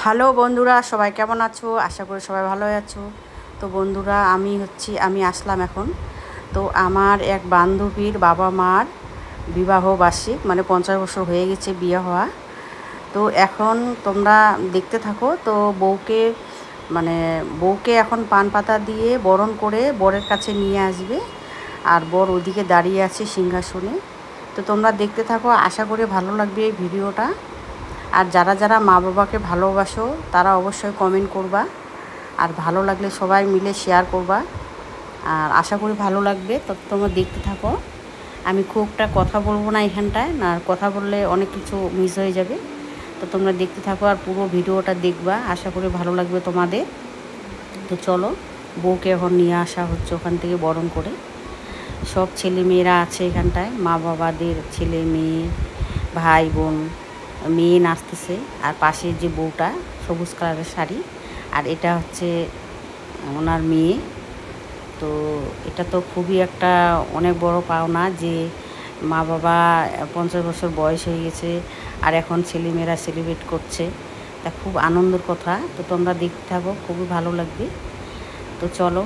Hello বন্ধুরা, সবাই কেমন আছো? আশা করি সবাই ভালোই আছো। তো বন্ধুরা, আমি আসলাম এখন। তো আমার এক বান্ধবীর বাবা মার বিবাহ বার্ষিক, মানে 50 বছর হয়ে গেছে বিয়ে হওয়া। তো এখন তোমরা দেখতে থাকো। তো বউকে এখন পান পাতা দিয়ে বরণ করে বরের কাছে নিয়ে আসবে, আর বর ওদিকে দাঁড়িয়ে আছে সিংহাসনে। তো তোমরা দেখতে থাকো, আশা করি ভালো লাগবে এই ভিডিওটা। আর যারা যারা মা বাবাকে ভালোবাসো তারা অবশ্যই কমেন্ট করবা, আর ভালো লাগলে সবাই মিলে শেয়ার করবা। আর আশা করি ভালো লাগবে। তো তোমরা দেখতে থাকো। আমি খুবটা কথা বলবো না এখানটায়, না কথা বললে অনেক কিছু মিস হয়ে যাবে। তো তোমরা দেখতে থাকো আর পুরো ভিডিওটা দেখবা, আশা করি ভালো লাগবে তোমাদের। তো চলো, বউকে এখন নিয়ে আসা হচ্ছে ওখান থেকে বরণ করে। সব ছেলে মেয়েরা আছে এখানটায়, মা বাবাদের ছেলে মেয়ে, ভাই বোন। মেয়ে নাচতেছে, আর পাশে যে বউটা সবুজ কালারের শাড়ি, আর এটা হচ্ছে ওনার মেয়ে। তো এটা তো খুবই একটা অনেক বড় পাওনা যে মা বাবা 50 বছর বয়স হয়ে গেছে, আর এখন ছেলেমেয়েরা সেলিব্রেট করছে। তা খুব আনন্দের কথা। তো তোমরা দেখতে থাকো, খুবই ভালো লাগবে। তো চলো।